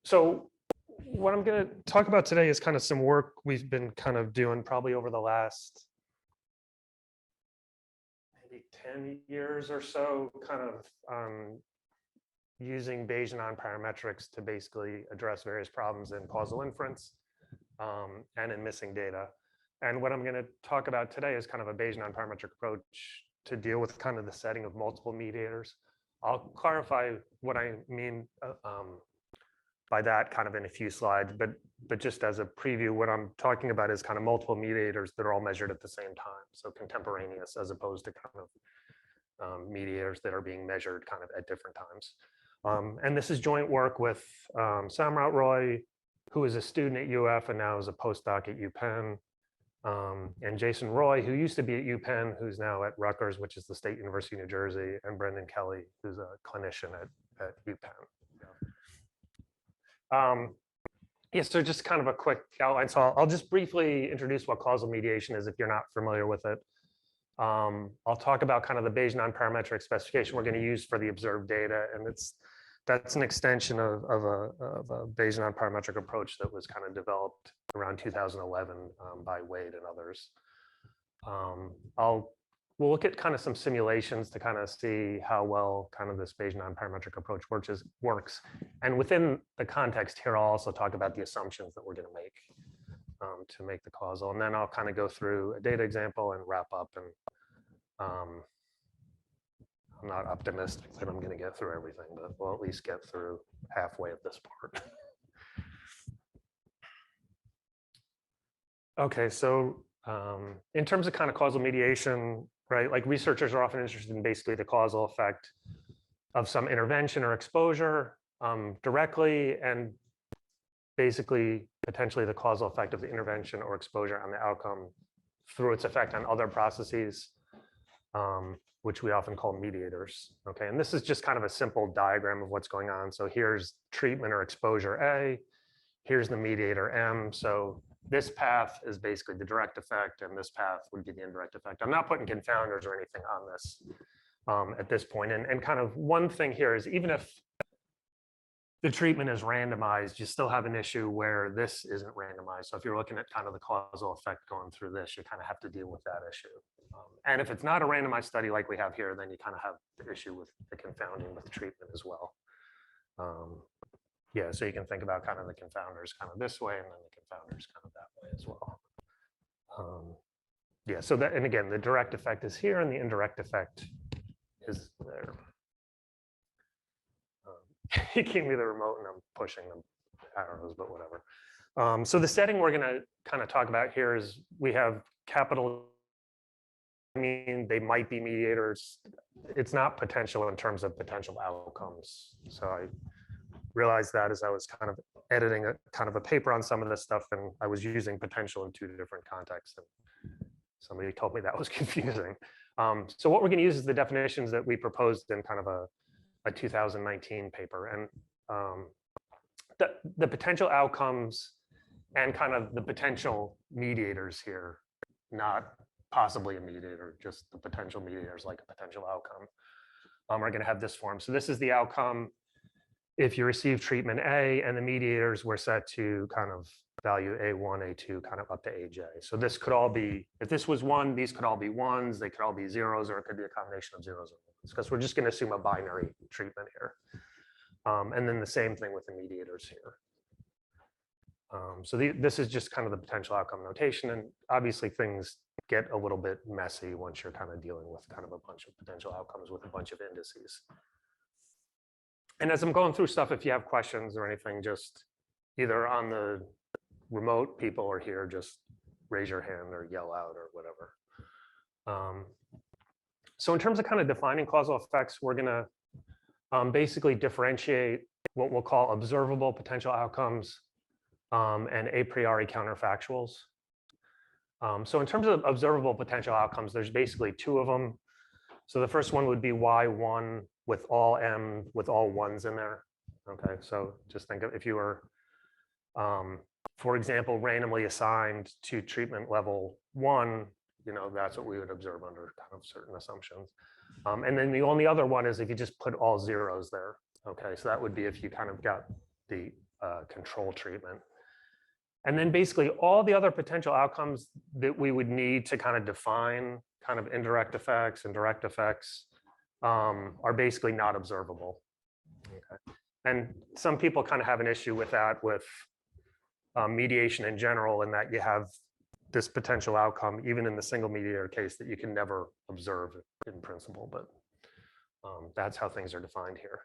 So what I'm going to talk about today is kind of some work we've been kind of doing probably over the last maybe 10 years or so, kind of using Bayesian nonparametrics to basically address various problems in causal inference and in missing data. And what I'm going to talk about today is kind of a Bayesian nonparametric approach to deal with kind of the setting of multiple mediators. I'll clarify what I mean by that kind of in a few slides, but just as a preview, what I'm talking about is kind of multiple mediators that are all measured at the same time, so contemporaneous, as opposed to kind of mediators that are being measured kind of at different times. And this is joint work with Samrat Roy, who is a student at UF and now is a postdoc at UPenn, and Jason Roy, who used to be at UPenn, who's now at Rutgers, which is the State University of New Jersey, and Brendan Kelly, who's a clinician at UPenn. Yeah, so just kind of a quick outline. So I'll just briefly introduce what causal mediation is if you're not familiar with it. I'll talk about kind of the Bayesian nonparametric specification we're going to use for the observed data, and that's an extension of a Bayesian nonparametric approach that was kind of developed around 2011 by Wade and others. We'll look at kind of some simulations to kind of see how well kind of this Bayesian nonparametric approach works. And within the context here, I'll also talk about the assumptions that we're going to make the causal. And then I'll kind of go through a data example and wrap up. And I'm not optimistic that I'm going to get through everything, but we'll at least get through halfway of this part. Okay, so in terms of kind of causal mediation, right, like researchers are often interested in basically the causal effect of some intervention or exposure directly, and basically potentially the causal effect of the intervention or exposure on the outcome through its effect on other processes, which we often call mediators. Okay, and this is just kind of a simple diagram of what's going on. So here's treatment or exposure A, here's the mediator M. So this path is basically the direct effect, and this path would be the indirect effect. I'm not putting confounders or anything on this at this point. And kind of one thing here is, even if the treatment is randomized, you still have an issue where this isn't randomized. So if you're looking at kind of the causal effect going through this, you kind of have to deal with that issue. And if it's not a randomized study like we have here, then you kind of have the issue with the confounding with treatment as well. Yeah, so you can think about kind of the confounders kind of this way, and then the confounders kind of that way as well. Yeah, so that, and again, the direct effect is here and the indirect effect is there. He gave me the remote and I'm pushing the arrows, but whatever. So the setting we're going to kind of talk about here is we have capital. I mean, they might be mediators. It's not potential in terms of potential outcomes. So I realized that as I was kind of editing a paper on some of this stuff, and I was using potential in two different contexts, and somebody told me that was confusing. So what we're going to use is the definitions that we proposed in kind of a 2019 paper, and the potential outcomes and kind of the potential mediators here, not possibly a mediator, just the potential mediators like a potential outcome, are going to have this form. So this is the outcome if you receive treatment A, and the mediators were set to kind of value A1, A2, kind of up to AJ. So this could all be, if this was 1, these could all be 1s, they could all be 0s, or it could be a combination of 0s and 1s, because we're just going to assume a binary treatment here. And then the same thing with the mediators here. So this is just kind of the potential outcome notation, and obviously things get a little bit messy once you're kind of dealing with kind of a bunch of potential outcomes with a bunch of indices. And as I'm going through stuff, if you have questions or anything, just either on the remote people or here, just raise your hand or yell out or whatever. So in terms of kind of defining causal effects, we're going to basically differentiate what we'll call observable potential outcomes and a priori counterfactuals. So in terms of observable potential outcomes, there's basically 2 of them. So the first one would be Y1 with all M with all 1s in there. Okay, so just think of if you were, for example, randomly assigned to treatment level 1, you know, that's what we would observe under kind of certain assumptions. And then the only other one is if you just put all 0s there. Okay, so that would be if you kind of got the control treatment. And then basically all the other potential outcomes that we would need to kind of define kind of indirect effects and direct effects are basically not observable. Okay. And some people kind of have an issue with that with mediation in general, in that you have this potential outcome, even in the single mediator case, that you can never observe in principle, but that's how things are defined here.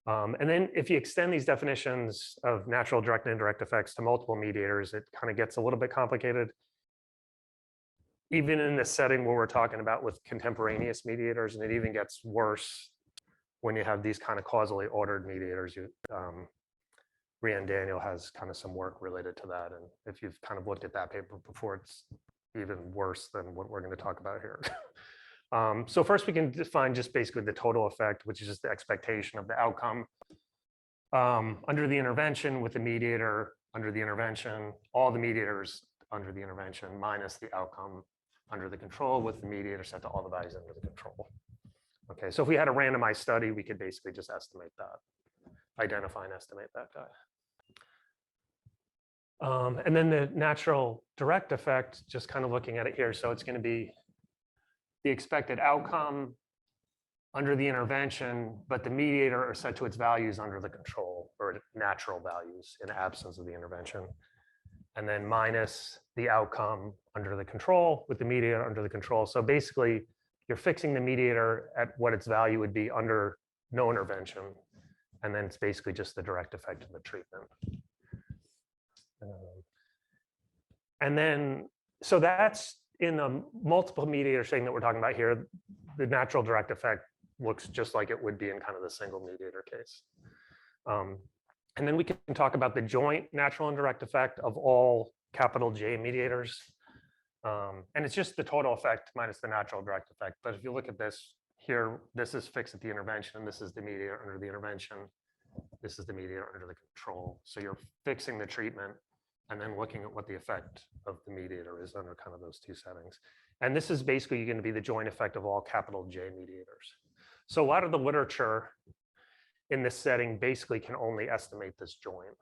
And then if you extend these definitions of natural, direct, and indirect effects to multiple mediators, it kind of gets a little bit complicated. Even in the setting where we're talking about with contemporaneous mediators, and it even gets worse when you have these kind of causally ordered mediators. Rian Daniel has kind of some work related to that. And if you've kind of looked at that paper before, it's even worse than what we're going to talk about here. So first we can define just basically the total effect, which is just the expectation of the outcome under the intervention with the mediator under the intervention, all the mediators under the intervention minus the outcome under the control with the mediator set to all the values under the control. Okay, so if we had a randomized study, we could basically just estimate that, identify and estimate that guy. And then the natural direct effect, just kind of looking at it here. So it's going to be the expected outcome under the intervention, but the mediator are set to its values under the control, or natural values in absence of the intervention. And then minus the outcome under the control with the mediator under the control. So basically, you're fixing the mediator at what its value would be under no intervention. And then it's basically just the direct effect of the treatment. And then, so that's in the multiple mediator setting that we're talking about here. The natural direct effect looks just like it would be in kind of the single mediator case. And then we can talk about the joint natural and direct effect of all capital J mediators. And it's just the total effect minus the natural direct effect. But if you look at this here, this is fixed at the intervention, and this is the mediator under the intervention. This is the mediator under the control. So you're fixing the treatment and then looking at what the effect of the mediator is under kind of those two settings. And this is basically going to be the joint effect of all capital J mediators. So a lot of the literature in this setting basically can only estimate this joint,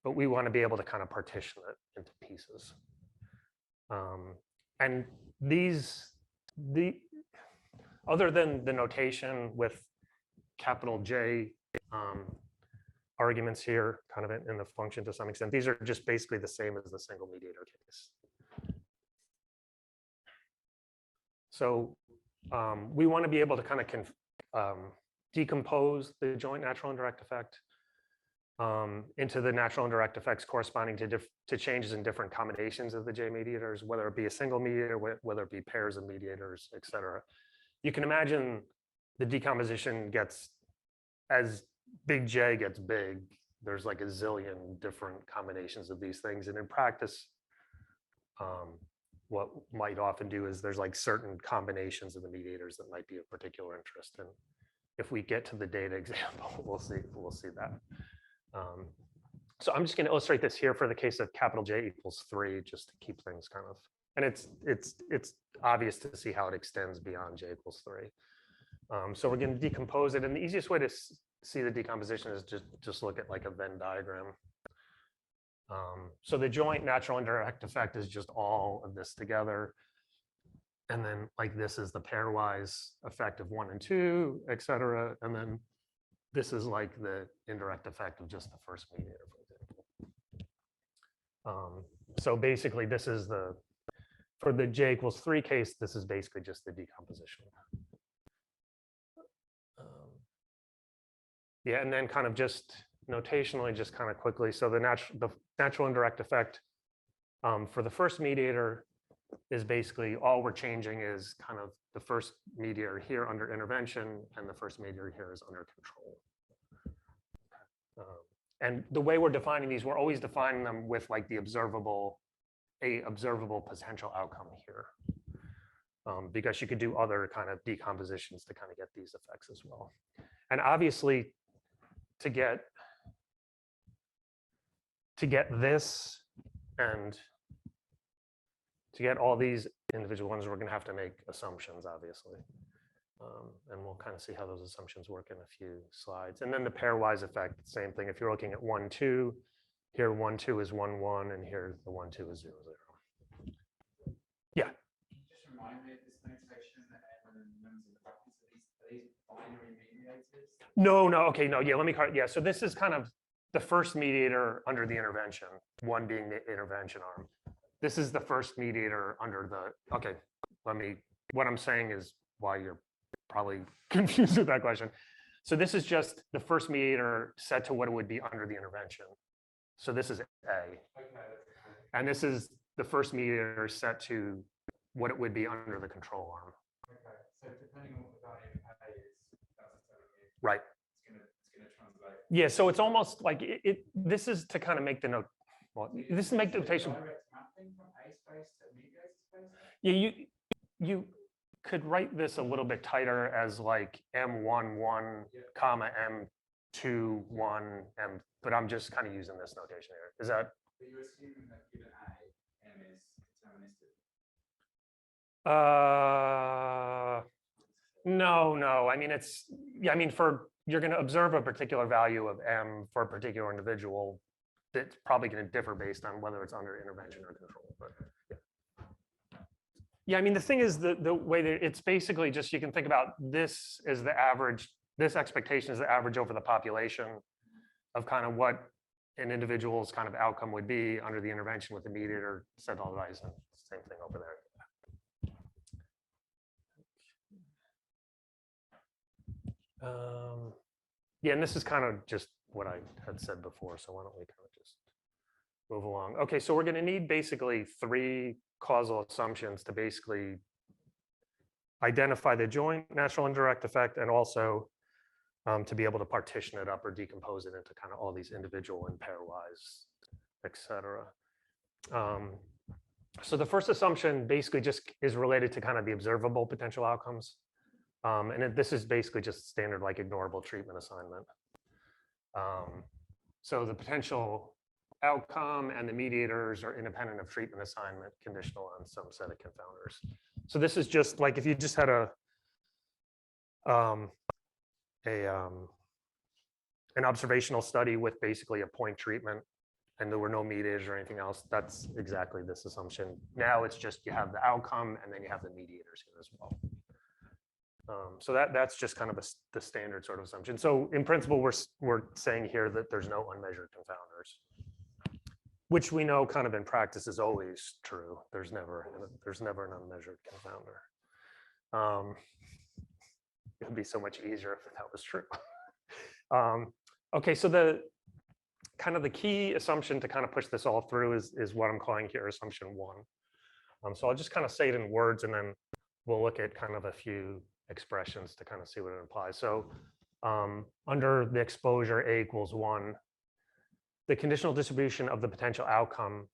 but we want to be able to kind of partition it into pieces. And other than the notation with capital J arguments here, kind of in the function to some extent, these are just basically the same as the single mediator case. So we want to be able to kind of decompose the joint natural and direct effect into the natural and direct effects corresponding to changes in different combinations of the J mediators, whether it be a single mediator, whether it be pairs of mediators, et cetera. You can imagine the decomposition gets, as big J gets big, there's like a zillion different combinations of these things. And in practice, what might often do is there's like certain combinations of the mediators that might be of particular interest. And if we get to the data example, we'll see that. So I'm just going to illustrate this here for the case of capital J equals 3, just to keep things kind of, and it's obvious to see how it extends beyond J equals 3. So we're going to decompose it, and the easiest way to see the decomposition is just look at like a Venn diagram. So the joint natural and direct effect is just all of this together. And then like this is the pairwise effect of 1 and 2, et cetera. And then this is like the indirect effect of just the first mediator, for example. So basically this is for the J equals 3 case, this is basically just the decomposition. Yeah, and then kind of just notationally, just kind of quickly. So the natural and direct effect for the first mediator is basically all we're changing is kind of the first mediator here under intervention, and the first mediator here is under control. And the way we're defining these, we're always defining them with like a observable potential outcome here. Because you could do other kind of decompositions to kind of get these effects as well. And obviously, to get this and to get all these individual ones, we're going to have to make assumptions, obviously. And we'll kind of see how those assumptions work in a few slides. And then the pairwise effect, same thing. If you're looking at 1, 2, here 1, 2 is 1, 1, and here the 1, 2 is 0, 0. Yeah. Can you just remind me of this notation that M and numbers in the brackets, are these binary mediators? No. Okay. No. Yeah. Let me. Yeah. So this is kind of the first mediator under the intervention. 1 being the intervention arm. This is the first mediator under the. Okay. What I'm saying is why you're probably confused with that question. So this is just the first mediator set to what it would be under the intervention. So this is A. Okay. And this is the first mediator set to what it would be under the control arm. Okay. So depending on what the value of A is, that's right. It's gonna translate. Yeah. So it's almost like this is to kind of make the note. Well, this is make the notation. Direct mapping from A space to mediator space? Yeah. You could write this a little bit tighter as like M1, 1, comma, M2, 1, M, but I'm just kind of using this notation here. Is that? But you're assuming that given A, M is deterministic. No. I mean, you're going to observe a particular value of M for a particular individual that's probably going to differ based on whether it's under intervention or control. But yeah. Yeah, I mean, the thing is the way that it's basically just, you can think about this as the average, this expectation is the average over the population of kind of what an individual's kind of outcome would be under the intervention with the mediator set all the values, and same thing over there. Yeah, and this is kind of just what I had said before, so why don't we kind of just move along. Okay, so we're going to need basically 3 causal assumptions to basically identify the joint natural indirect effect, and also to be able to partition it up or decompose it into kind of all these individual and pairwise, etc. So the first assumption basically just is related to kind of the observable potential outcomes. And this is basically just standard like ignorable treatment assignment. So the potential outcome and the mediators are independent of treatment assignment, conditional on some set of confounders. So this is just like if you just had an observational study with basically a point treatment and there were no mediators or anything else, that's exactly this assumption. Now it's just you have the outcome and then you have the mediators here as well. So that's just kind of the standard sort of assumption. So in principle, we're saying here that there's no unmeasured confounders, which we know kind of in practice is always true. There's never an unmeasured confounder. It would be so much easier if that was true. Okay, so the key assumption to kind of push this all through is what I'm calling here assumption 1. So I'll just kind of say it in words and then we'll look at kind of a few expressions to kind of see what it implies. So under the exposure A equals 1, the conditional distribution of the potential outcome,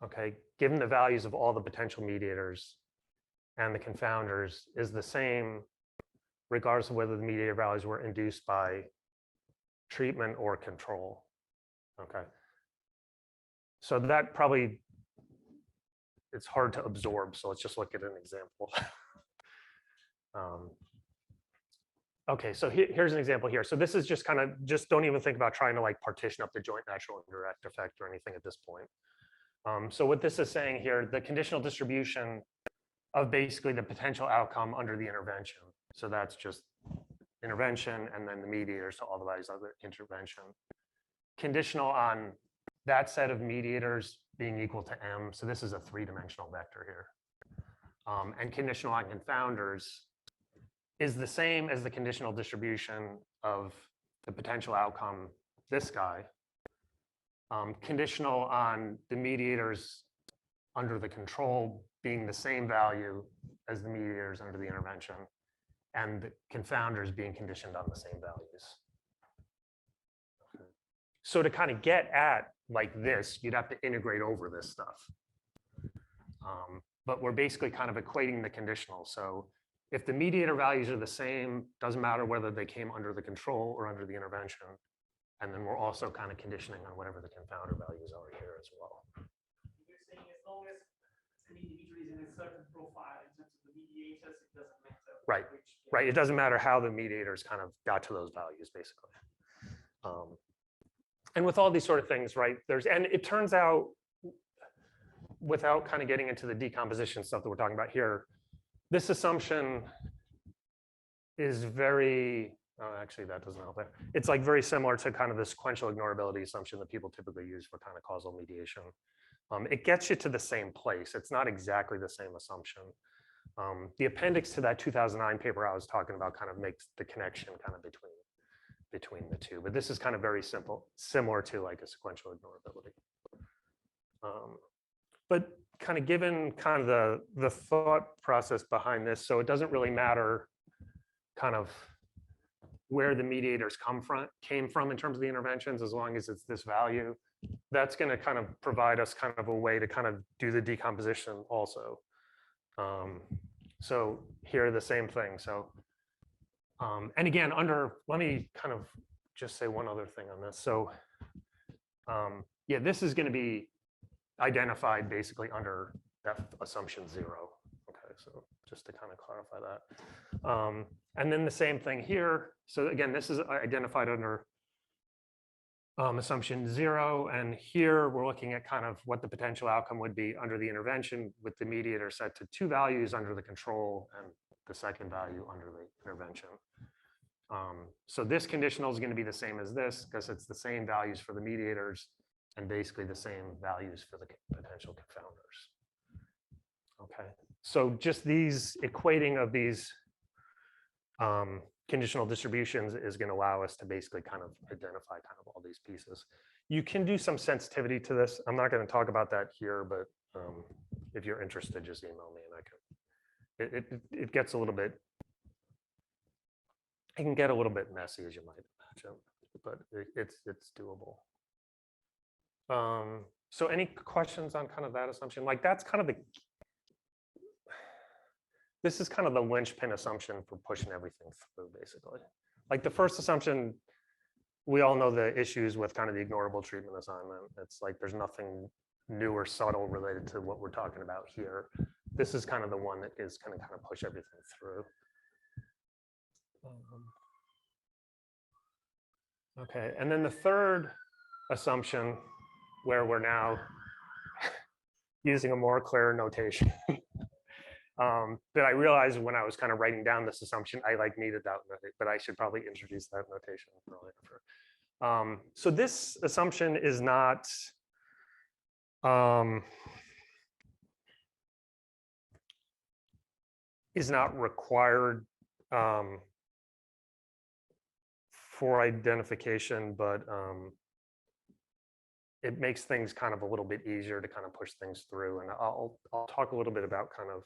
okay, given the values of all the potential mediators and the confounders is the same regardless of whether the mediator values were induced by treatment or control. Okay. So that probably, it's hard to absorb. So let's just look at an example. Okay, so here's an example here. So this is just kind of, just don't even think about trying to like partition up the joint natural indirect effect or anything at this point. So what this is saying here, the conditional distribution of basically the potential outcome under the intervention. So that's just intervention and then the mediators to all the values of the intervention. Conditional on that set of mediators being equal to M. So this is a 3-dimensional vector here. And conditional on confounders is the same as the conditional distribution of the potential outcome, this guy. Conditional on the mediators under the control being the same value as the mediators under the intervention, and the confounders being conditioned on the same values. So to kind of get at like this, you'd have to integrate over this stuff. But we're basically kind of equating the conditional. So if the mediator values are the same, doesn't matter whether they came under the control or under the intervention. And then we're also kind of conditioning on whatever the confounder values are here as well. You're saying as long as an individual is in a certain profile in terms of the mediators, it doesn't matter Right. Right. It doesn't matter how the mediators kind of got to those values, basically. And with all these sort of things, right, and it turns out, without kind of getting into the decomposition stuff that we're talking about here, this assumption is very, actually that doesn't help there. It's like very similar to kind of the sequential ignorability assumption that people typically use for kind of causal mediation. It gets you to the same place. It's not exactly the same assumption. The appendix to that 2009 paper I was talking about kind of makes the connection kind of between the two, but this is kind of very simple, similar to like a sequential ignorability. But kind of given kind of the thought process behind this, so it doesn't really matter kind of where the mediators came from in terms of the interventions, as long as it's this value. That's going to kind of provide us kind of a way to kind of do the decomposition also. So here the same thing. So, and again, let me kind of just say one other thing on this. So, yeah, this is going to be identified basically under that assumption 0. Okay, so just to kind of clarify that. And then the same thing here. So again, this is identified under assumption 0. And here we're looking at kind of what the potential outcome would be under the intervention, with the mediator set to 2 values under the control and the second value under the intervention. So this conditional is going to be the same as this, because it's the same values for the mediators and basically the same values for the potential confounders. Okay, so just these equating of these conditional distributions is going to allow us to basically kind of identify kind of all these pieces. You can do some sensitivity to this. I'm not going to talk about that here, but if you're interested, just email me and I can. It gets a little bit, it can get a little bit messy, as you might imagine, but it's doable. So any questions on kind of that assumption? Like that's kind of this is kind of the linchpin assumption for pushing everything through, basically. Like the first assumption, we all know the issues with kind of the ignorable treatment assignment. It's like there's nothing new or subtle related to what we're talking about here. This is kind of the one that is going to kind of push everything through. Okay, and then the third assumption, where we're now using a more clear notation. That I realized when I was kind of writing down this assumption, I like needed that, but I should probably introduce that notation earlier. So this assumption is not required for identification, but it makes things kind of a little bit easier to kind of push things through. And I'll talk a little bit about kind of,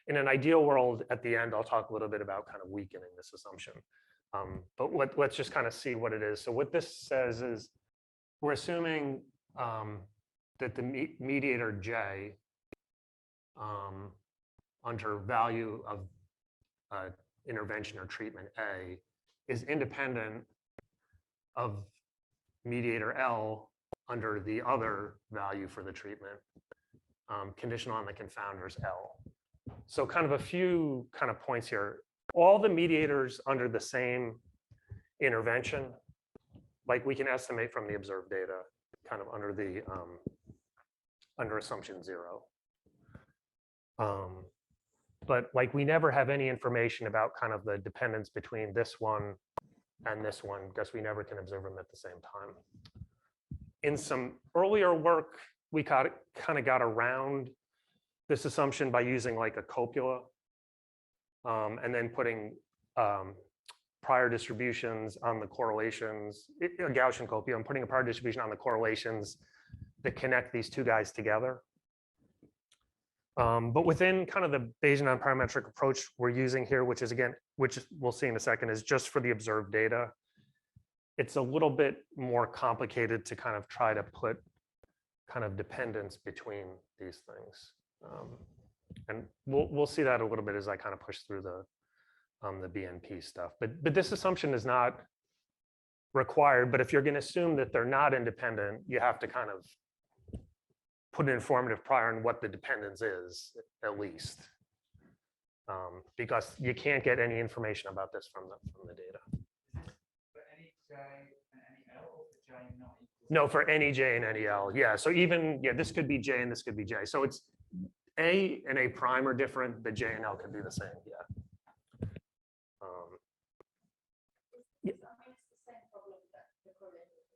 in an ideal world, at the end, I'll talk a little bit about kind of weakening this assumption. But let's just kind of see what it is. So what this says is we're assuming that the mediator J under value of intervention or treatment A is independent of mediator L under the other value for the treatment, conditional on the confounders L. So kind of a few kind of points here. All the mediators under the same intervention, like we can estimate from the observed data, kind of under the under assumption 0. But like we never have any information about kind of the dependence between this one and this one, because we never can observe them at the same time. In some earlier work, we kind of got around this assumption by using like a copula and then putting prior distributions on the correlations, a Gaussian copula, and putting a prior distribution on the correlations that connect these two guys together. But within kind of the Bayesian nonparametric approach we're using here, which is again, which we'll see in a second, is just for the observed data. It's a little bit more complicated to kind of try to put kind of dependence between these things. And we'll see that a little bit as I kind of push through the BNP stuff. But this assumption is not required. But if you're going to assume that they're not independent, you have to kind of put an informative prior on what the dependence is, at least. because you can't get any information about this from the data. For any J and any L, or for J not equal? No, for any J and any L. Yeah. So even, yeah, this could be J and this could be J. So it's A and A prime are different. The J and L could be the same. Yeah. I mean, it's the same problem that the correlated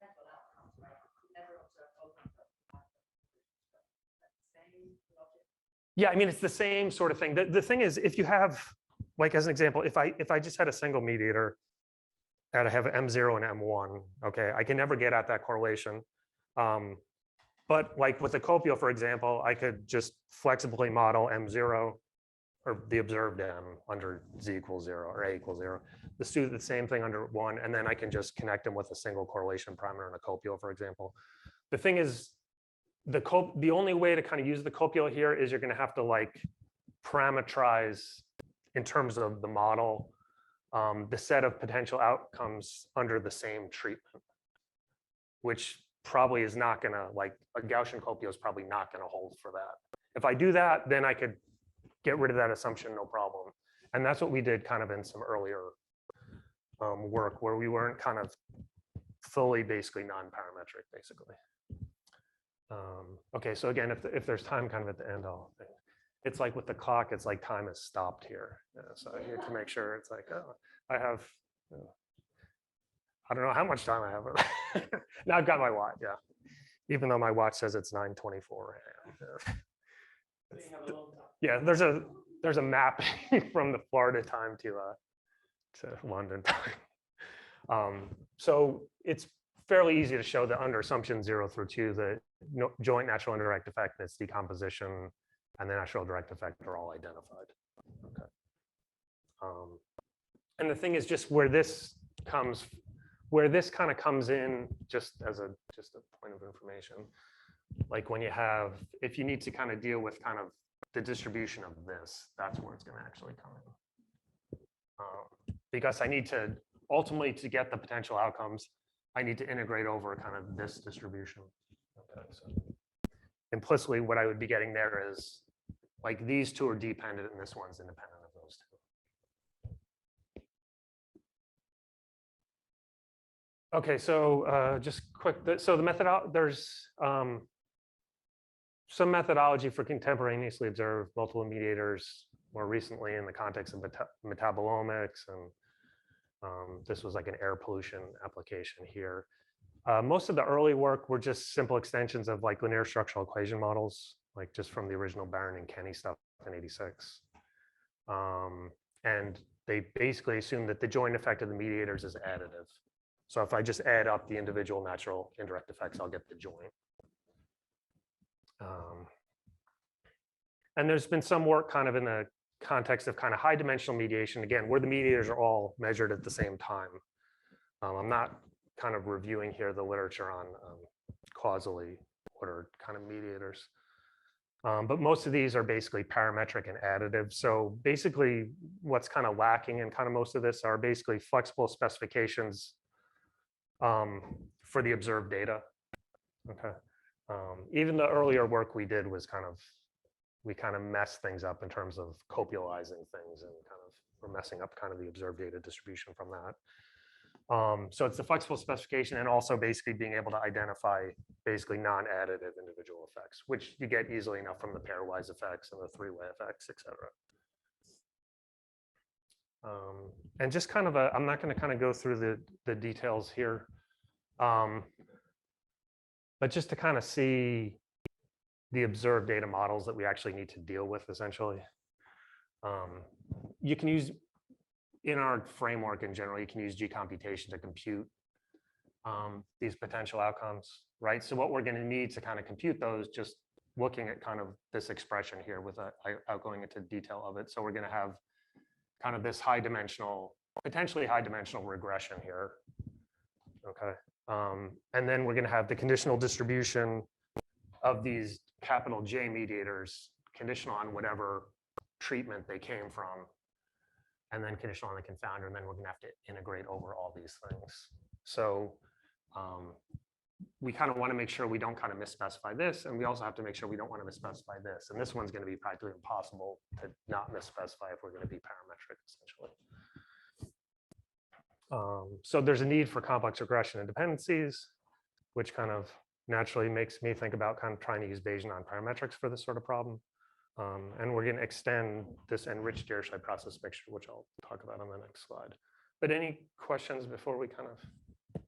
mental outcomes, right? You never observe outcomes of same logic. Yeah, I mean, it's the same sort of thing. The thing is, if you have, like as an example, if I just had a single mediator and I have M0 and M1, okay, I can never get at that correlation. But like with the copial, for example, I could just flexibly model M0 or the observed M under Z equals 0 or A equals 0. Let's do the same thing under 1, and then I can just connect them with a single correlation parameter in a copial, for example. The thing is, the only way to kind of use the copial here is you're going to have to like parameterize in terms of the model, the set of potential outcomes under the same treatment, which probably is not going to, like a Gaussian copial is probably not going to hold for that. If I do that, then I could get rid of that assumption, no problem. And that's what we did kind of in some earlier work where we weren't kind of fully basically non-parametric, basically. Okay, so again, if there's time kind of at the end, it's like with the clock, it's like time is stopped here. Yeah, so I need to make sure it's like, oh, I have, I don't know how much time I have. Now I've got my watch, yeah. Even though my watch says it's 9:24 a.m. Yeah, there's a mapping from the Florida time to London time. So it's fairly easy to show that under assumption 0 through 2, the joint natural indirect effect, its decomposition, and the natural direct effect are all identified. Okay. And the thing is just where this kind of comes in, just a point of information, like when you have, if you need to kind of deal with kind of the distribution of this, that's where it's going to actually come in. Because I need to, ultimately to get the potential outcomes, I need to integrate over kind of this distribution. Okay, so implicitly what I would be getting there is like these two are dependent and this one's independent of those two. Okay, so just quick, so the there's some methodology for contemporaneously observed multiple mediators more recently in the context of metabolomics, and this was like an air pollution application here. Most of the early work were just simple extensions of like linear structural equation models, like just from the original Barron and Kenny stuff in '86. And they basically assume that the joint effect of the mediators is additive. So if I just add up the individual natural indirect effects, I'll get the joint. And there's been some work kind of in the context of kind of high dimensional mediation, again, where the mediators are all measured at the same time. I'm not kind of reviewing here the literature on causally ordered kind of mediators. But most of these are basically parametric and additive. So basically what's kind of lacking in kind of most of this are basically flexible specifications for the observed data. Okay. Even the earlier work we did was we kind of messed things up in terms of copializing things, and kind of we're messing up kind of the observed data distribution from that. So it's the flexible specification and also basically being able to identify basically non-additive individual effects, which you get easily enough from the pairwise effects and the three-way effects, et cetera. And just kind of I'm not going to kind of go through the details here, but just to kind of see the observed data models that we actually need to deal with, essentially. You can use, in our framework in general, you can use G-computation to compute these potential outcomes, right? So what we're going to need to kind of compute those, just looking at kind of this expression here without going into detail of it. So we're going to have kind of this high dimensional, potentially high dimensional regression here. Okay. And then we're going to have the conditional distribution of these capital J mediators, conditional on whatever treatment they came from, and then conditional on the confounder, and then we're going to have to integrate over all these things. So we kind of want to make sure we don't kind of misspecify this, and we also have to make sure we don't want to misspecify this. And this one's going to be practically impossible to not misspecify if we're going to be parametric, essentially. So there's a need for complex regression and dependencies, which kind of naturally makes me think about kind of trying to use Bayesian nonparametrics for this sort of problem. And we're going to extend this enriched Dirichlet process mixture, which I'll talk about on the next slide. But any questions before we kind of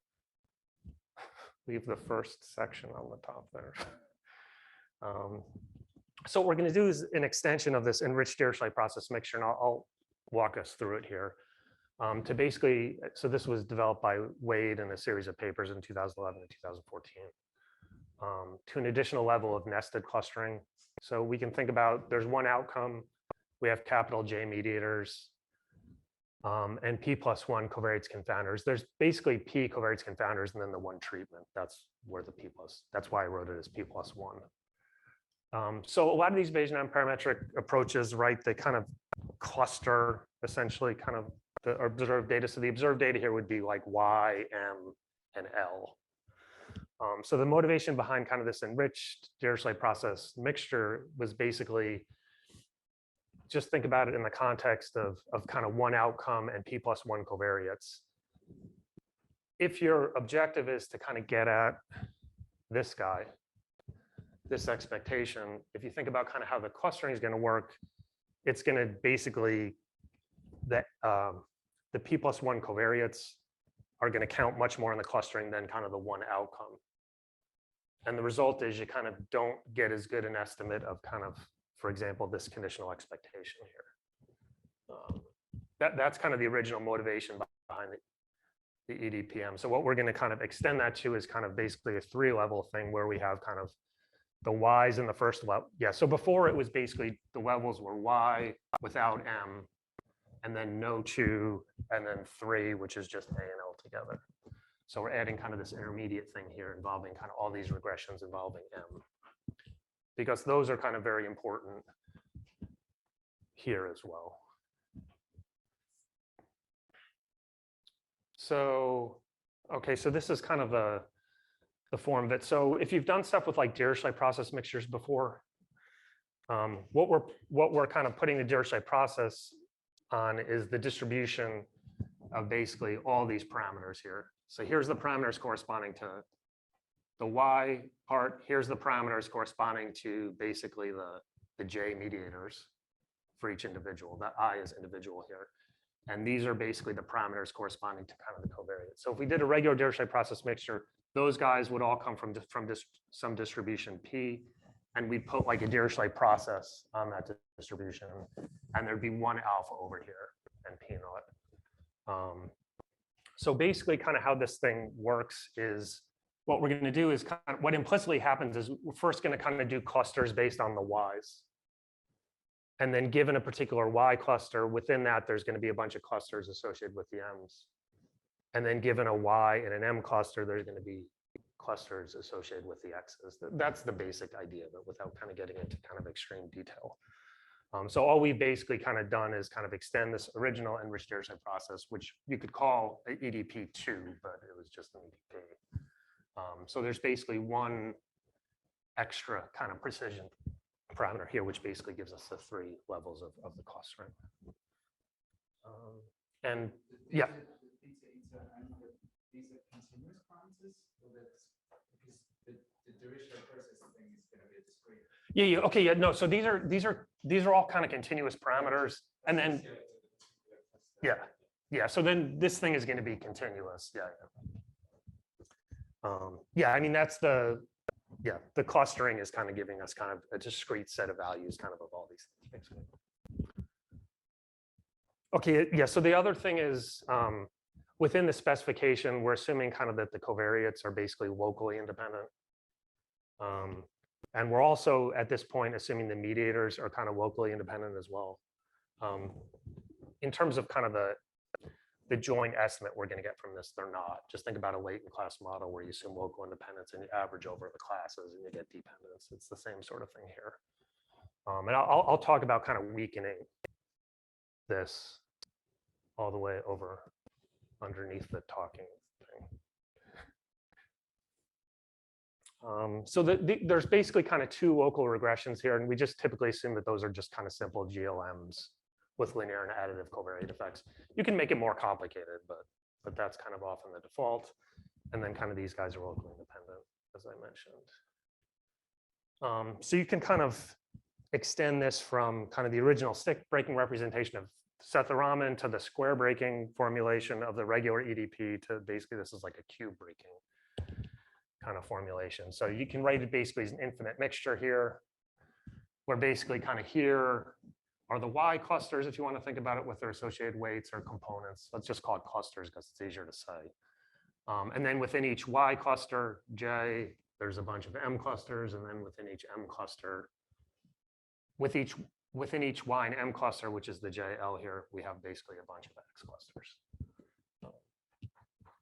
leave the first section on the top there? So what we're going to do is an extension of this enriched Dirichlet process mixture, and I'll walk us through it here. To basically, so this was developed by Wade in a series of papers in 2011 and 2014, to an additional level of nested clustering. So we can think about, there's one outcome, we have capital J mediators, and P+1 covariates confounders. There's basically P covariates confounders and then the one treatment. That's where the that's why I wrote it as P+1. So a lot of these Bayesian nonparametric approaches, right, they kind of cluster essentially kind of the observed data. So the observed data here would be like Y, M, and L. So the motivation behind kind of this enriched Dirichlet process mixture was basically, just think about it in the context of kind of one outcome and P+1 covariates. If your objective is to kind of get at this guy, this expectation, if you think about kind of how the clustering is going to work, it's going to basically, the P+1 covariates are going to count much more in the clustering than kind of the one outcome. And the result is you kind of don't get as good an estimate of kind of, for example, this conditional expectation here. That's kind of the original motivation behind the EDPM. So what we're going to kind of extend that to is kind of basically a 3-level thing where we have kind of the Y's in the first level. Yeah, so before it was basically the levels were Y without M, and then no 2, and then 3, which is just A and L together. So we're adding kind of this intermediate thing here involving kind of all these regressions involving M, because those are kind of very important here as well. So, okay, so this is kind of the form of it. So if you've done stuff with like Dirichlet process mixtures before, what we're kind of putting the Dirichlet process on is the distribution of basically all these parameters here. So here's the parameters corresponding to the Y part. Here's the parameters corresponding to basically the J mediators for each individual. That I is individual here. And these are basically the parameters corresponding to kind of the covariates. So if we did a regular Dirichlet process mixture, those guys would all come from some distribution P, and we put like a Dirichlet process on that distribution, and there'd be one alpha over here and P naught. So basically kind of how this thing works is what we're going to do is kind of what implicitly happens is we're first going to kind of do clusters based on the Y's. And then given a particular Y cluster, within that, there's going to be a bunch of clusters associated with the M's. And then given a Y and an M cluster, there's going to be clusters associated with the X's. That's the basic idea, but without kind of getting into kind of extreme detail. So all we've basically kind of done is kind of extend this original enriched Dirichlet process, which you could call EDP2, but it was just an EDP. So there's basically one extra kind of precision parameter here, which basically gives us the 3 levels of the clustering. And yeah. These are continuous parameters, or that's because the Dirichlet process thing is going to be a discrete. Yeah. Okay. Yeah. No. So these are all kind of continuous parameters, and then yeah. So then this thing is going to be continuous. Yeah. Yeah. I mean that's the clustering is kind of giving us kind of a discrete set of values, kind of all these things basically. Okay. Yeah. So the other thing is. Within the specification, we're assuming kind of that the covariates are basically locally independent. And we're also at this point assuming the mediators are kind of locally independent as well. In terms of kind of the joint estimate we're going to get from this, they're not. Just think about a latent class model where you assume local independence and you average over the classes and you get dependence. It's the same sort of thing here. And I'll talk about kind of weakening this all the way over underneath the talking thing. So there's basically kind of two local regressions here, and we just typically assume that those are just kind of simple GLMs with linear and additive covariate effects. You can make it more complicated, but that's kind of often the default. And then kind of these guys are locally independent, as I mentioned. So you can kind of extend this from kind of the original stick breaking representation of Seth Raman to the square breaking formulation of the regular EDP to basically this is like a cube breaking kind of formulation. So you can write it basically as an infinite mixture here, where basically kind of here are the Y clusters, if you want to think about it with their associated weights or components. Let's just call it clusters because it's easier to say. And then within each Y cluster, J, there's a bunch of M clusters, and then within each M cluster, within each Y and M cluster, which is the JL here, we have basically a bunch of X clusters.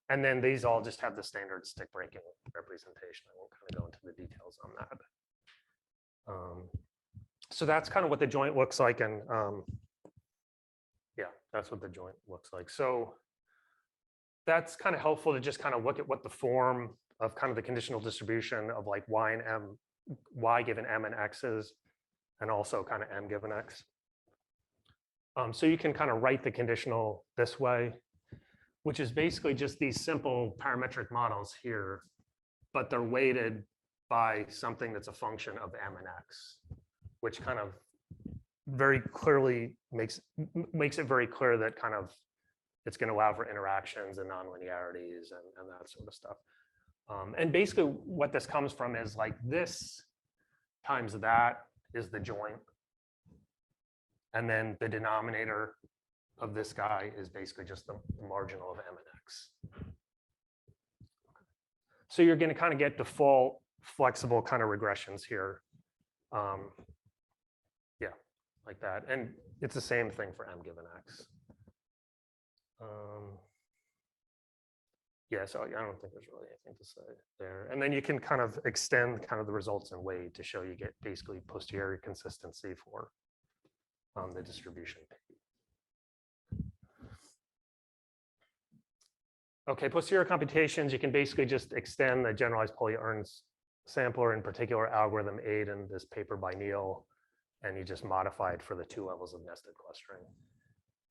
And then these all just have the standard stick breaking representation. I won't kind of go into the details on that. So that's kind of what the joint looks like. And yeah, that's what the joint looks like. So that's kind of helpful to just kind of look at what the form of kind of the conditional distribution of like Y and M, Y given M and X is, and also kind of M given X. So you can kind of write the conditional this way, which is basically just these simple parametric models here, but they're weighted by something that's a function of M and X, which kind of very clearly makes it very clear that kind of it's going to allow for interactions and nonlinearities and that sort of stuff. And basically what this comes from is like this times that is the joint. And then the denominator of this guy is basically just the marginal of M and X. So you're going to kind of get default flexible kind of regressions here. Yeah, like that. And it's the same thing for M given X. Yeah, so I don't think there's really anything to say there. And then you can kind of extend kind of the results in Wade to show you get basically posterior consistency for the distribution. Okay, posterior computations, you can basically just extend the generalized Pauli-Ernst sampler, in particular algorithm 8 in this paper by Neil, and you just modify it for the 2 levels of nested clustering.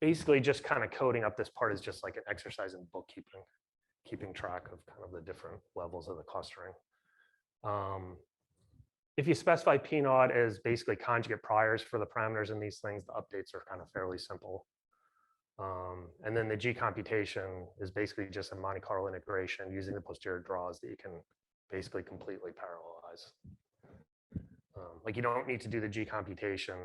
Basically just kind of coding up this part is just like an exercise in bookkeeping, keeping track of kind of the different levels of the clustering. If you specify P naught as basically conjugate priors for the parameters in these things, the updates are kind of fairly simple. And then the G computation is basically just a Monte Carlo integration using the posterior draws that you can basically completely parallelize. Like you don't need to do the G computation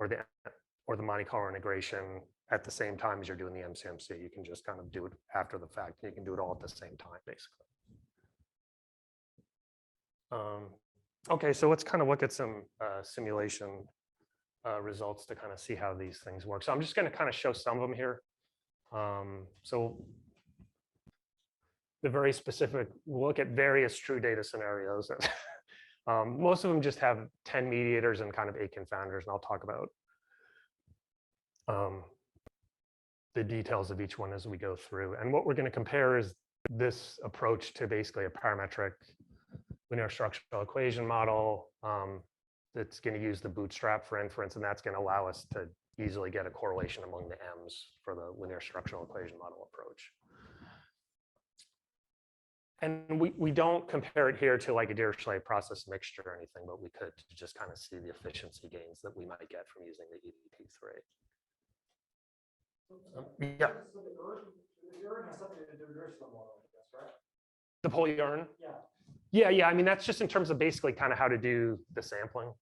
or the Monte Carlo integration at the same time as you're doing the MCMC. You can just kind of do it after the fact. You can do it all at the same time, basically. Okay, so let's kind of look at some simulation results to kind of see how these things work. So I'm just going to kind of show some of them here. So the very specific, we'll look at various true data scenarios. Most of them just have 10 mediators and kind of 8 confounders, and I'll talk about the details of each one as we go through. And what we're going to compare is this approach to basically a parametric linear structural equation model that's going to use the bootstrap for inference, and that's going to allow us to easily get a correlation among the M's for the linear structural equation model approach. And we don't compare it here to like a Dirichlet process mixture or anything, but we could just kind of see the efficiency gains that we might get from using the EDP3. Yeah. So the urn has something to do with your model, I guess, right? The Pauli-Ernst? Yeah. Yeah. I mean, that's just in terms of basically kind of how to do the sampling.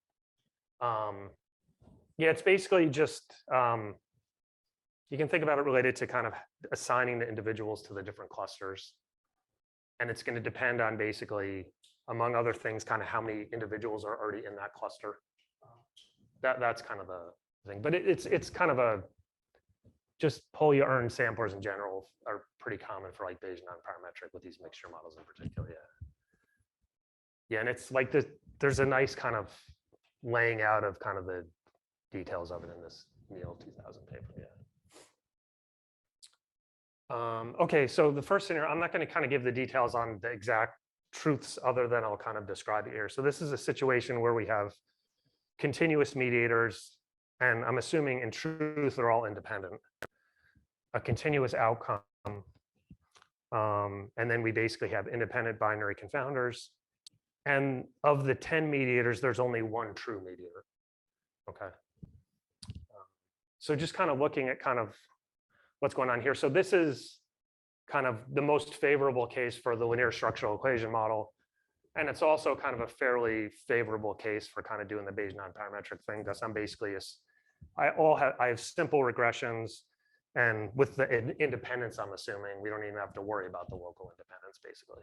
Yeah, it's basically just, you can think about it related to kind of assigning the individuals to the different clusters. And it's going to depend on basically, among other things, kind of how many individuals are already in that cluster. That's kind of the thing. But it's kind of a, just Pauli-Ernst samplers in general are pretty common for like Bayesian nonparametric with these mixture models in particular. Yeah, and it's like there's a nice kind of laying out of kind of the details of it in this Neil 2000 paper. Yeah. Okay, so the first scenario, I'm not going to kind of give the details on the exact truths other than I'll kind of describe it here. So this is a situation where we have continuous mediators, and I'm assuming in truth they're all independent, a continuous outcome, and then we basically have independent binary confounders. And of the 10 mediators, there's only one true mediator. Okay. So just kind of looking at kind of what's going on here. So this is kind of the most favorable case for the linear structural equation model. And it's also kind of a fairly favorable case for kind of doing the Bayesian nonparametric thing, because I'm basically, I have simple regressions, and with the independence, I'm assuming we don't even have to worry about the local independence, basically.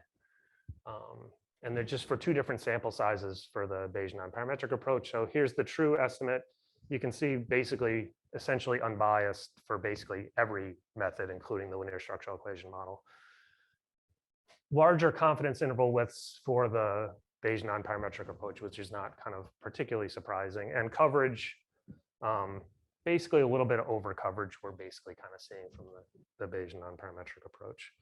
And they're just for two different sample sizes for the Bayesian nonparametric approach. So here's the true estimate. You can see basically essentially unbiased for basically every method, including the linear structural equation model. Larger confidence interval widths for the Bayesian nonparametric approach, which is not kind of particularly surprising. And coverage, basically a little bit of over coverage we're basically kind of seeing from the Bayesian nonparametric approach.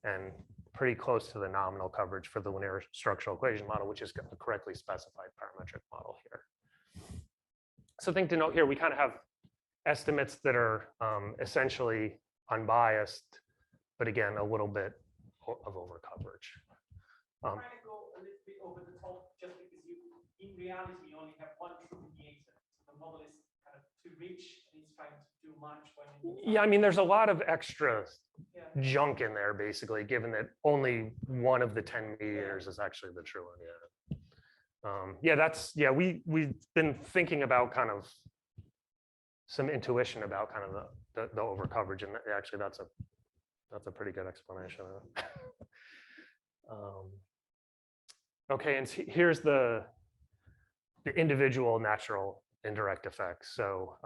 And pretty close to the nominal coverage for the linear structural equation model, which is a correctly specified parametric model here. So thing to note here, we kind of have estimates that are essentially unbiased, but again, a little bit of over coverage. Trying to go a little bit over the top just because in reality, you only have one true mediator. So the model is kind of too rich and it's trying to do much when Yeah, I mean, there's a lot of extra junk in there, basically, given that only one of the 10 mediators is actually the true one. Yeah. We've been thinking about kind of some intuition about kind of the over coverage, and actually that's a pretty good explanation of it. Okay, and here's the individual natural indirect effects. So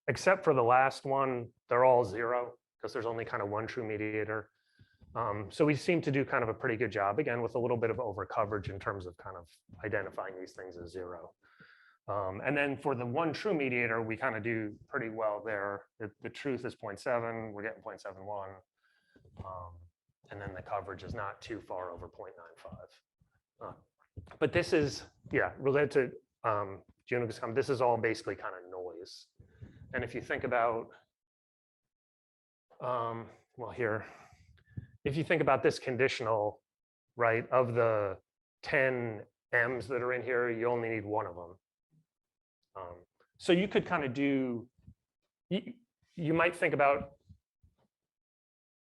except for the last one, they're all zero because there's only kind of one true mediator. So we seem to do kind of a pretty good job, again, with a little bit of over coverage in terms of kind of identifying these things as zero. And then for the one true mediator, we kind of do pretty well there. The truth is 0.7, we're getting 0.71. And then the coverage is not too far over 0.95. But this is, related to Juno's comment, this is all basically kind of noise. And if you think about, if you think about this conditional, right, of the 10 M's that are in here, you only need one of them. So you could kind of do, you might think about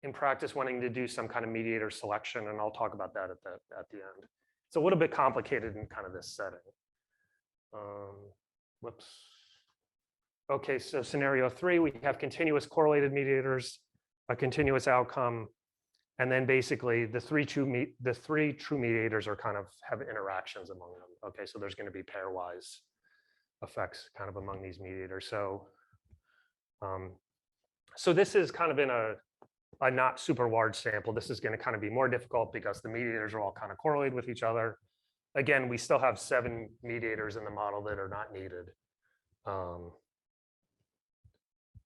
in practice wanting to do some kind of mediator selection, and I'll talk about that at the end. It's a little bit complicated in kind of this setting. Whoops. Okay, so scenario 3, we have continuous correlated mediators, a continuous outcome, and then basically the three true mediators are kind of have interactions among them. Okay, so there's going to be pairwise effects kind of among these mediators. So, so this is kind of in a not super large sample. This is going to kind of be more difficult because the mediators are all kind of correlated with each other. Again, we still have 7 mediators in the model that are not needed.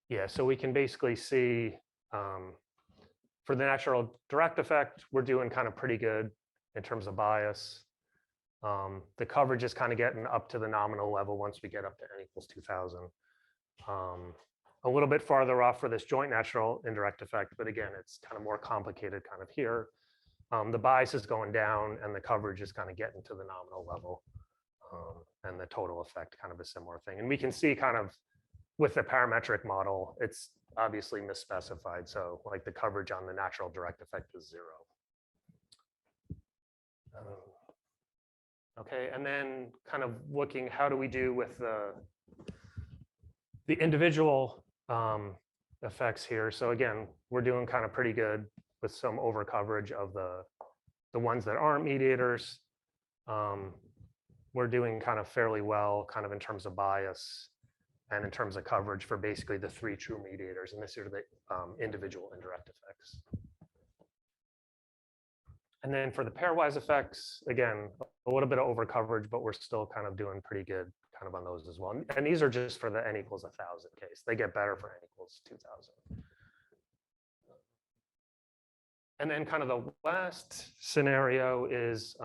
Yeah, so we can basically see for the natural direct effect, we're doing kind of pretty good in terms of bias. The coverage is kind of getting up to the nominal level once we get up to n equals 2000. A little bit farther off for this joint natural indirect effect, but again, it's kind of more complicated kind of here. The bias is going down and the coverage is kind of getting to the nominal level. And the total effect kind of a similar thing. And we can see kind of with the parametric model, it's obviously misspecified. So like the coverage on the natural direct effect is 0. Okay, and then kind of looking, how do we do with the individual effects here? So again, we're doing kind of pretty good with some over coverage of the ones that aren't mediators. We're doing kind of fairly well kind of in terms of bias and in terms of coverage for basically the 3 true mediators. And this are the individual indirect effects. And then for the pairwise effects, again, a little bit of over coverage, but we're still kind of doing pretty good kind of on those as well. And these are just for the n equals 1000 case. They get better for n equals 2000. And then kind of the last scenario is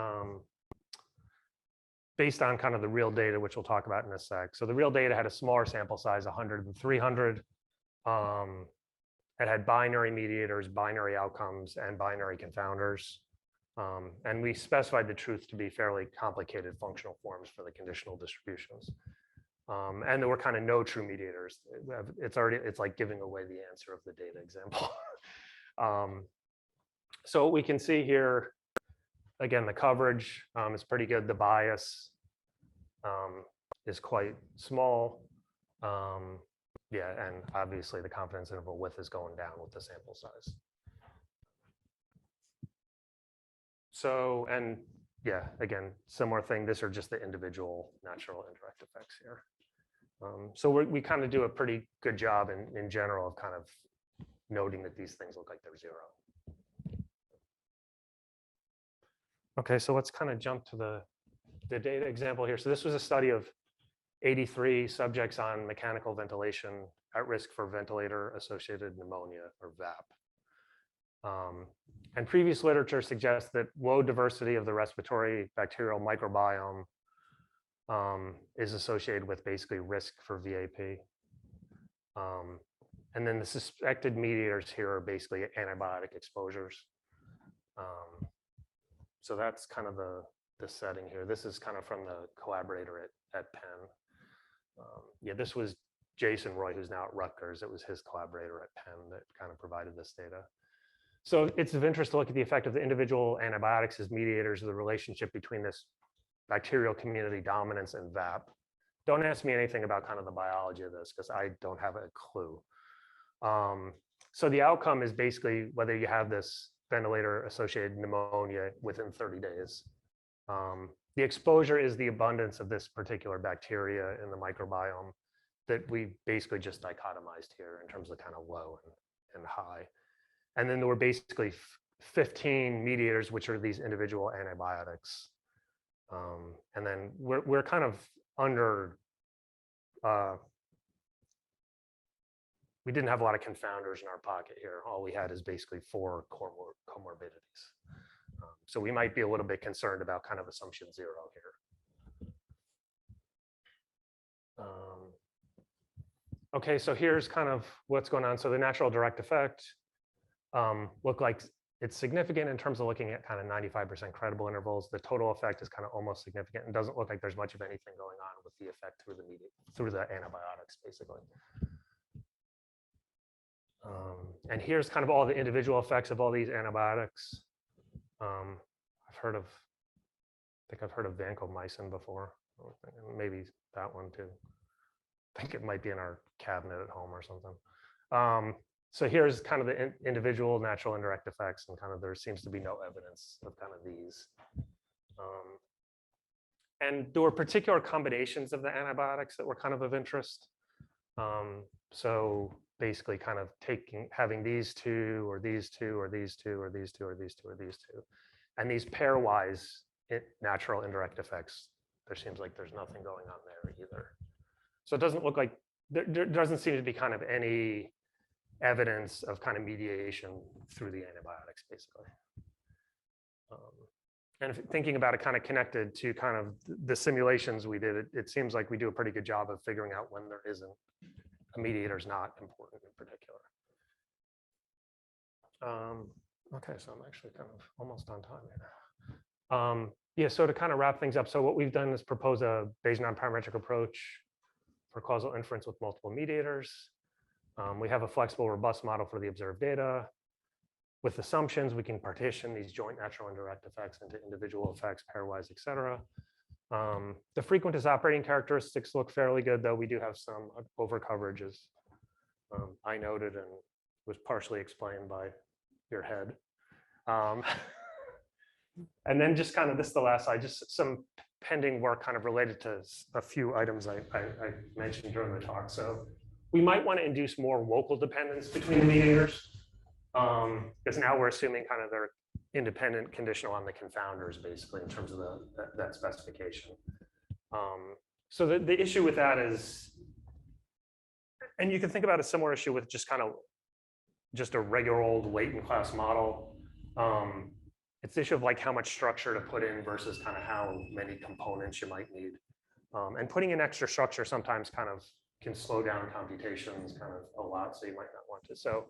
based on kind of the real data, which we'll talk about in a sec. So the real data had a smaller sample size, 100 and 300. It had binary mediators, binary outcomes, and binary confounders. And we specified the truth to be fairly complicated functional forms for the conditional distributions. And there were kind of no true mediators. It's like giving away the answer of the data example. So what we can see here, again, the coverage is pretty good. The bias is quite small. Yeah, and obviously the confidence interval width is going down with the sample size. So, and yeah, again, similar thing. These are just the individual natural indirect effects here. So we kind of do a pretty good job in general of kind of noting that these things look like they're zero. Okay, so let's kind of jump to the data example here. So this was a study of 83 subjects on mechanical ventilation at risk for ventilator-associated pneumonia, or VAP. And previous literature suggests that low diversity of the respiratory bacterial microbiome is associated with basically risk for VAP. And then the suspected mediators here are basically antibiotic exposures. So that's kind of the setting here. This is kind of from the collaborator at Penn. Yeah, this was Jason Roy, who's now at Rutgers. It was his collaborator at Penn that kind of provided this data. So it's of interest to look at the effect of the individual antibiotics as mediators of the relationship between this bacterial community dominance and VAP. Don't ask me anything about kind of the biology of this because I don't have a clue. So the outcome is basically whether you have this ventilator-associated pneumonia within 30 days. The exposure is the abundance of this particular bacteria in the microbiome that we basically just dichotomized here in terms of kind of low and high. And then there were basically 15 mediators, which are these individual antibiotics. And then we're kind of under, we didn't have a lot of confounders in our pocket here. All we had is basically 4 comorbidities. So we might be a little bit concerned about kind of assumption 0 here. Okay, so here's kind of what's going on. So the natural direct effect look like it's significant in terms of looking at kind of 95% credible intervals. The total effect is kind of almost significant and doesn't look like there's much of anything going on with the effect through the antibiotics, basically. And here's kind of all the individual effects of all these antibiotics. I think I've heard of vancomycin before. Maybe that one too. I think it might be in our cabinet at home or something. So here's kind of the individual natural indirect effects, and kind of there seems to be no evidence of kind of these. And there were particular combinations of the antibiotics that were kind of interest. So basically kind of having these two or these two or these two or these two or these two or these two. And these pairwise natural indirect effects, there seems like there's nothing going on there either. So it doesn't look like, there doesn't seem to be kind of any evidence of kind of mediation through the antibiotics, basically. And if thinking about it kind of connected to kind of the simulations we did, it seems like we do a pretty good job of figuring out when there isn't, a mediator is not important in particular. Okay, so I'm actually kind of almost on time here. Yeah, so to kind of wrap things up, so what we've done is propose a Bayesian nonparametric approach for causal inference with multiple mediators. We have a flexible, robust model for the observed data. With assumptions, we can partition these joint natural indirect effects into individual effects, pairwise, et cetera. The frequentist operating characteristics look fairly good, though we do have some over coverages. I noted and was partially explained by your head. And then just kind of this is the last slide, just some pending work kind of related to a few items I mentioned during the talk. So we might want to induce more local dependence between the mediators, because now we're assuming kind of they're independent conditional on the confounders, basically, in terms of that specification. So the issue with that is, and you can think about a similar issue with just kind of just a regular old latent class model. It's the issue of like how much structure to put in versus kind of how many components you might need. And putting in extra structure sometimes kind of can slow down computations kind of a lot, so you might not want to. So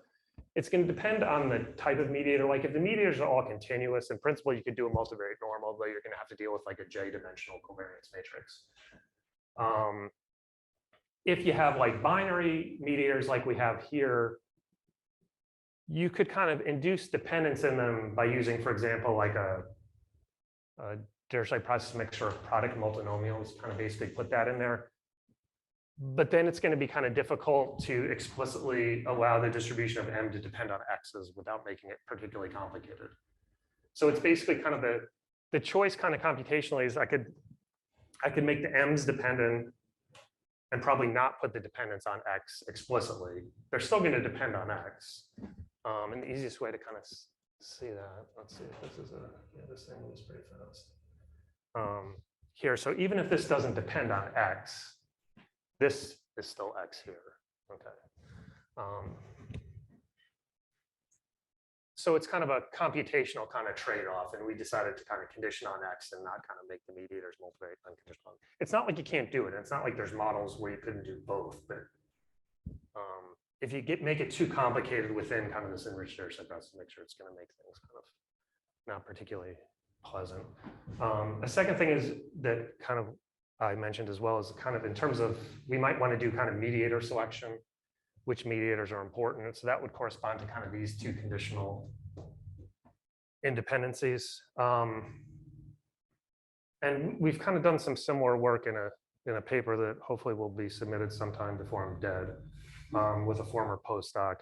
it's going to depend on the type of mediator. Like if the mediators are all continuous, in principle, you could do a multivariate normal, but you're going to have to deal with like a J-dimensional covariance matrix. If you have like binary mediators like we have here, you could kind of induce dependence in them by using, for example, like a Dirichlet process mixture of product multinomials, kind of basically put that in there. But then it's going to be kind of difficult to explicitly allow the distribution of M to depend on X's without making it particularly complicated. So it's basically kind of the choice kind of computationally is I could make the M's dependent and probably not put the dependence on X explicitly. They're still going to depend on X. And the easiest way to kind of see that, let's see if this is this thing moves pretty fast. Here, so even if this doesn't depend on X, this is still X here, okay. So it's kind of a computational kind of trade-off, and we decided to kind of condition on X and not kind of make the mediators multivariate unconditional. It's not like you can't do it. It's not like there's models where you couldn't do both, but if you make it too complicated within kind of this enriched Dirichlet process mixture, it's going to make things kind of not particularly pleasant. A second thing is that kind of I mentioned as well is kind of in terms of we might want to do kind of mediator selection, which mediators are important. So that would correspond to kind of these two conditional independencies. And we've kind of done some similar work in a paper that hopefully will be submitted sometime before I'm dead, with a former postdoc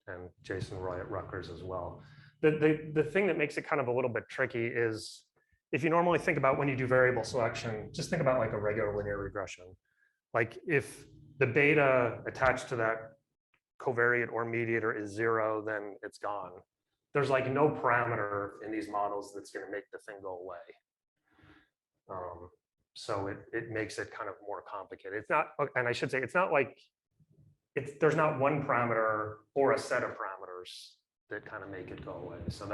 and Jason Roy at Rutgers as well. The thing that makes it kind of a little bit tricky is if you normally think about when you do variable selection, just think about like a regular linear regression. Like if the beta attached to that covariate or mediator is 0, then it's gone. There's like no parameter in these models that's going to make the thing go away. So it makes it kind of more complicated. It's not, and I should say, it's not like there's not one parameter or a set of parameters that kind of make it go away. So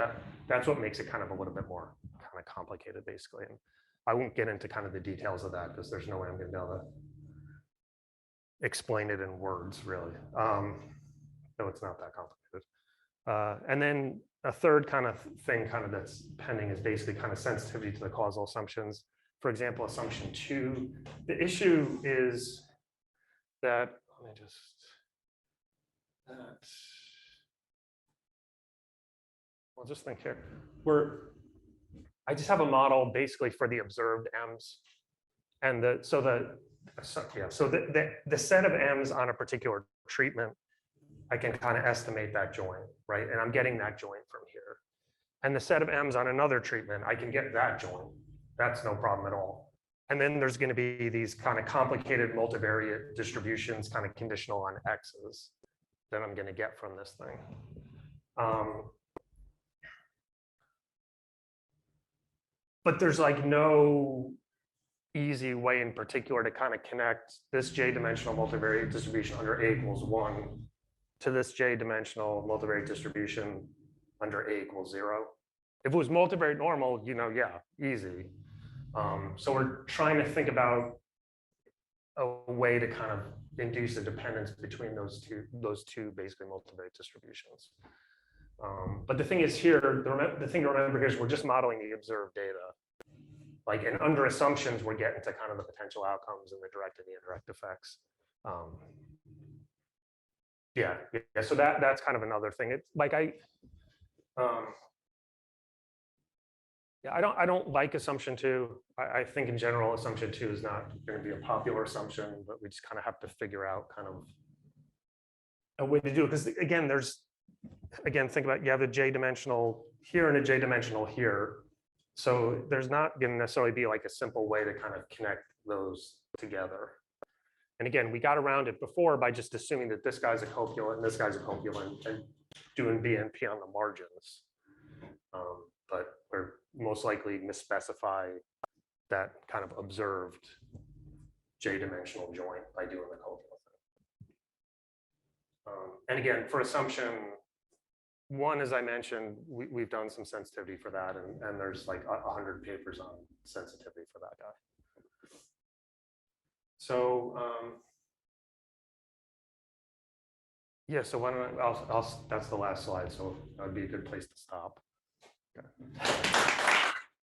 that's what makes it kind of a little bit more kind of complicated, basically. And I won't get into kind of the details of that because there's no way I'm going to be able to explain it in words, really. So it's not that complicated. And then a third kind of thing kind of that's pending is basically kind of sensitivity to the causal assumptions. For example, assumption 2, the issue is that, let me just, I'll just think here. I just have a model basically for the observed M's. And the set of M's on a particular treatment, I can kind of estimate that joint, right? And I'm getting that joint from here. And the set of M's on another treatment, I can get that joint. That's no problem at all. And then there's going to be these kind of complicated multivariate distributions, kind of conditional on X's, that I'm going to get from this thing. But there's like no easy way in particular to kind of connect this J-dimensional multivariate distribution under A equals 1 to this J-dimensional multivariate distribution under A equals 0. If it was multivariate normal, yeah, easy. So we're trying to think about a way to kind of induce a dependence between those two basically multivariate distributions. But the thing is here, the thing to remember here is we're just modeling the observed data. Like, and under assumptions, we're getting to kind of the potential outcomes and the direct and the indirect effects. Yeah. So that's kind of another thing. It's like I don't like assumption 2. I think in general, assumption 2 is not going to be a popular assumption, but we just kind of have to figure out kind of a way to do it. Because again, think about, you have a J-dimensional here and a J-dimensional here. So there's not going to necessarily be like a simple way to kind of connect those together. And again, we got around it before by just assuming that this guy's a copulant and this guy's a copulant and doing BNP on the margins. But we're most likely misspecify that kind of observed J-dimensional joint by doing the copulant thing. And again, for assumption one, as I mentioned, we've done some sensitivity for that, and there's like 100 papers on sensitivity for that guy. So yeah, so why don't that's the last slide, so that would be a good place to stop. Okay.